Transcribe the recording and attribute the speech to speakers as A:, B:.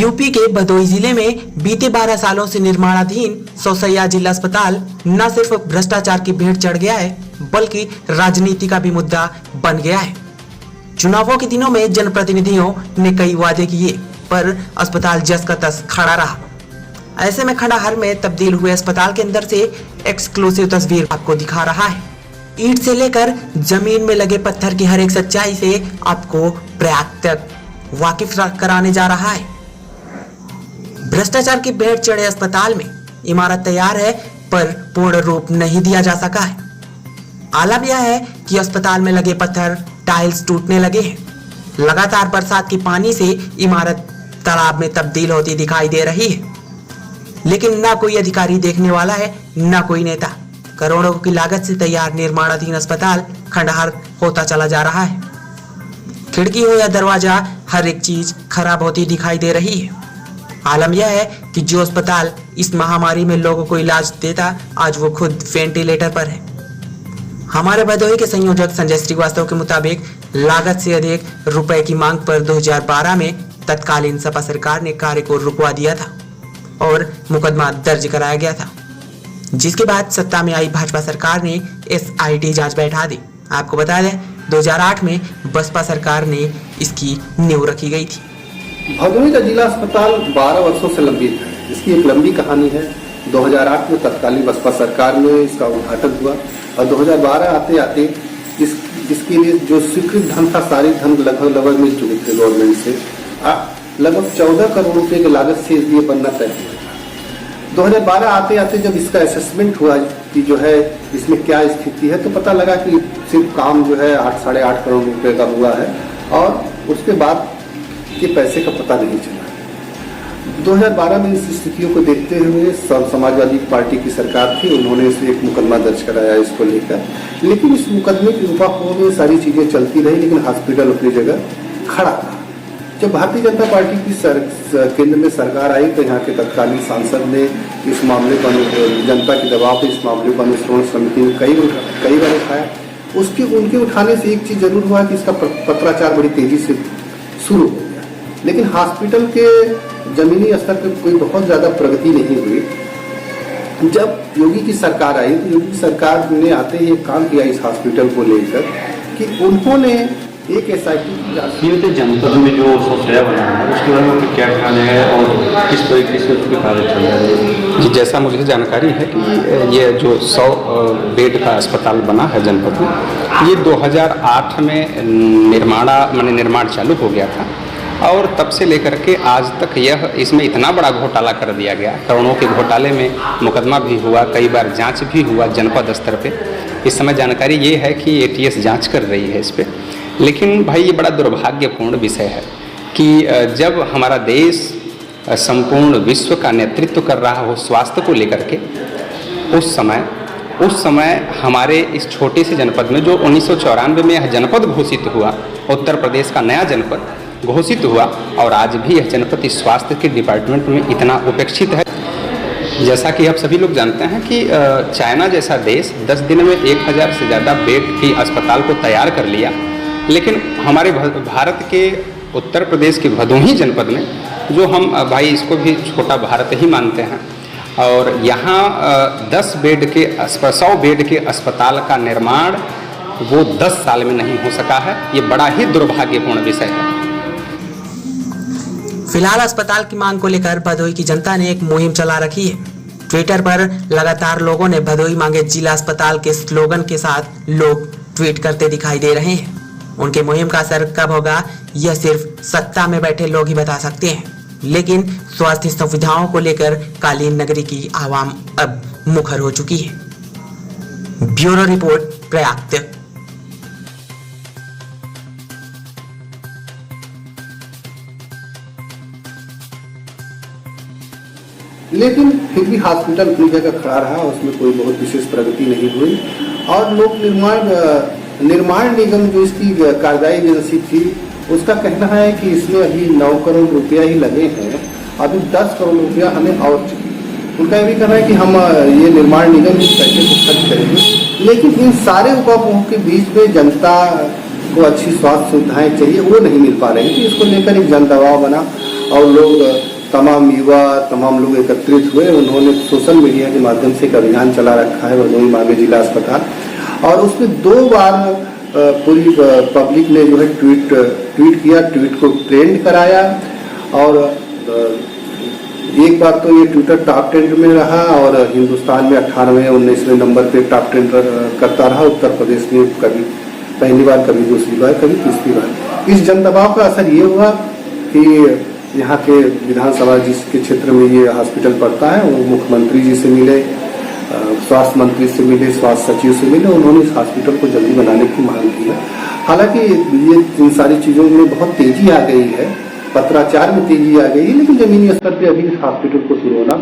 A: UP के भदोही जिले में बीते 12 सालों से निर्माणाधीन सोसैया जिला अस्पताल न सिर्फ भ्रष्टाचार की भेंट चढ़ गया है बल्कि राजनीति का भी मुद्दा बन गया है। चुनावों के दिनों में जनप्रतिनिधियों ने कई वादे किए पर अस्पताल जस का तस खड़ा रहा। ऐसे में खंडहर में तब्दील हुए अस्पताल के अंदर से एक्सक्लूसिव तस्वीर आपको दिखा रहा है। ईंट से लेकर जमीन में लगे पत्थर की हर एक सच्चाई से आपको प्रयाग तक वाकिफ कराने जा रहा है। भ्रष्टाचार की भेंट चढ़े अस्पताल में इमारत तैयार है पर पूर्ण रूप नहीं दिया जा सका है। आलम यह है कि अस्पताल में लगे पत्थर टाइल्स टूटने लगे हैं। लगातार बरसात के पानी से इमारत तालाब में तब्दील होती दिखाई दे रही है, लेकिन ना कोई अधिकारी देखने वाला है ना कोई नेता। करोड़ों की लागत से तैयार निर्माणाधीन अस्पताल खंडहर होता चला जा रहा है। खिड़की हो या दरवाजा हर एक चीज खराब होती दिखाई दे रही है। आलम यह है कि जो अस्पताल इस महामारी में लोगों को इलाज देता आज वो खुद वेंटिलेटर पर है। हमारे भदोही के संयोजक संजय श्रीवास्तव के मुताबिक लागत से अधिक रुपए की मांग पर 2012 में तत्कालीन सपा सरकार ने कार्य को रुकवा दिया था और मुकदमा दर्ज कराया गया था, जिसके बाद सत्ता में आई भाजपा सरकार ने SIT जांच बैठा दी। आपको बता दें 2008 में बसपा सरकार ने इसकी नींव रखी गई थी।
B: भदोही का जिला अस्पताल 12 वर्षों से लंबित है। इसकी एक लंबी कहानी है। 2008 में तत्कालीन बसपा सरकार में इसका उद्घाटन हुआ और 2012 आते आते इसके लिए जो स्वीकृत धन था सारी धन लगभग मिल चुके थे गवर्नमेंट से। लगभग 14 करोड़ रुपए की लागत से इसलिए बनना तय हुआ था। 2012 आते आते जब इसका असेसमेंट हुआ कि जो है इसमें क्या स्थिति है तो पता लगा कि सिर्फ काम जो है 8-8.5 करोड़ रुपए का हुआ है और उसके बाद के पैसे का पता नहीं चला। 2012 में इस स्थितियों को देखते हुए समाजवादी पार्टी की सरकार थी, उन्होंने इसे एक मुकदमा दर्ज कराया इसको लेकर। लेकिन इस मुकदमे की उपापों में सारी चीजें चलती रही, लेकिन हॉस्पिटल अपनी जगह खड़ा था। जब भारतीय जनता पार्टी की केंद्र में सरकार आई तो यहाँ के तत्कालीन सांसद ने इस मामले पर जनता के दबाव पर इस मामले पर अनुश्रवण समिति ने कई बार उठाया। उनके उठाने से एक चीज जरूर हुआ कि इसका पत्राचार बड़ी तेजी से शुरू हो गया, लेकिन हॉस्पिटल के जमीनी स्तर पर कोई बहुत ज्यादा प्रगति नहीं हुई। जब योगी की सरकार आई तो योगी सरकार ने आते ही एक काम किया इस हॉस्पिटल को लेकर कि उन्होंने एक SIT
C: जनपद में जो सोसाया बना है उसके बारे में क्या ख्याल है और किस तरीके से उसके कार्य चल रहा है?
D: जी, जैसा मुझे जानकारी है कि ये जो 100 बेड का अस्पताल बना है जनपद में, ये 2008 में निर्माण चालू हो गया था और तब से लेकर के आज तक इसमें इतना बड़ा घोटाला कर दिया गया। करोड़ों के घोटाले में मुकदमा भी हुआ, कई बार जांच भी हुआ जनपद स्तर पे। इस समय जानकारी ये है कि ATS जांच कर रही है इस पर। लेकिन भाई ये बड़ा दुर्भाग्यपूर्ण विषय है कि जब हमारा देश संपूर्ण विश्व का नेतृत्व कर रहा हो स्वास्थ्य को लेकर के, उस समय हमारे इस छोटे से जनपद में जो 1994 में यह जनपद घोषित हुआ, उत्तर प्रदेश का नया जनपद घोषित हुआ और आज भी यह जनपद इस स्वास्थ्य के डिपार्टमेंट में इतना उपेक्षित है। जैसा कि आप सभी लोग जानते हैं कि चाइना जैसा देश 10 दिन में 1000 से ज़्यादा बेड की अस्पताल को तैयार कर लिया, लेकिन हमारे भारत के उत्तर प्रदेश के भदोही जनपद में जो हम भाई इसको भी छोटा भारत ही मानते हैं और यहाँ 100 बेड के अस्पताल का निर्माण वो 10 साल में नहीं हो सका है। ये बड़ा ही दुर्भाग्यपूर्ण विषय है।
A: फिलहाल अस्पताल की मांग को लेकर भदोही की जनता ने एक मुहिम चला रखी है। ट्विटर पर लगातार लोगों ने भदोही मांगे जिला अस्पताल के स्लोगन के साथ लोग ट्वीट करते दिखाई दे रहे हैं। उनके मुहिम का असर कब होगा यह सिर्फ सत्ता में बैठे लोग ही बता सकते हैं, लेकिन स्वास्थ्य सुविधाओं को लेकर कालीन नगरी की आवाम अब मुखर हो चुकी है। ब्यूरो रिपोर्ट प्रयाग तक।
B: लेकिन फिर भी हॉस्पिटल अपनी जगह खड़ा रहा, उसमें कोई बहुत विशेष प्रगति नहीं हुई और लोक निर्माण निगम जो इसकी कार्यदायी एजेंसी थी उसका कहना है कि इसमें अभी 9 करोड़ रुपया ही लगे हैं, अभी 10 करोड़ रुपया हमें और चाहिए। उनका ये भी कहना है कि हम ये निर्माण निगम इस पैसे को खर्च करेंगे, लेकिन इन सारे उपापों के बीच में जनता को अच्छी स्वास्थ्य सुविधाएं चाहिए वो नहीं मिल पा रही थी। इसको लेकर एक जन दबाव बना और लोग तमाम युवा, तमाम लोग एकत्रित हुए। उन्होंने सोशल मीडिया के माध्यम से एक अभियान चला रखा है भदोही मांगे जिला अस्पताल, और उसमें 2 बार पूरी पब्लिक ने जो है ट्वीट किया, ट्वीट को ट्रेंड कराया। और एक बार तो ये ट्विटर टॉप 10 में रहा और हिंदुस्तान में 18वें 19वें नंबर पे टॉप 10 करता रहा। उत्तर प्रदेश में कभी पहली बार, कभी दूसरी बार, कभी तीसरी बार। इस जन दबाव का असर ये हुआ कि यहाँ के विधानसभा जिसके क्षेत्र में ये हॉस्पिटल पड़ता है, वो मुख्यमंत्री जी से मिले, स्वास्थ्य मंत्री से मिले, स्वास्थ्य सचिव से मिले। उन्होंने इस हॉस्पिटल को जल्दी बनाने की मांग की है। हालांकि ये इन सारी चीज़ों में बहुत तेजी आ गई है, पत्राचार में तेजी आ गई है, लेकिन जमीनी स्तर पे अभी इस हॉस्पिटल को शुरू होना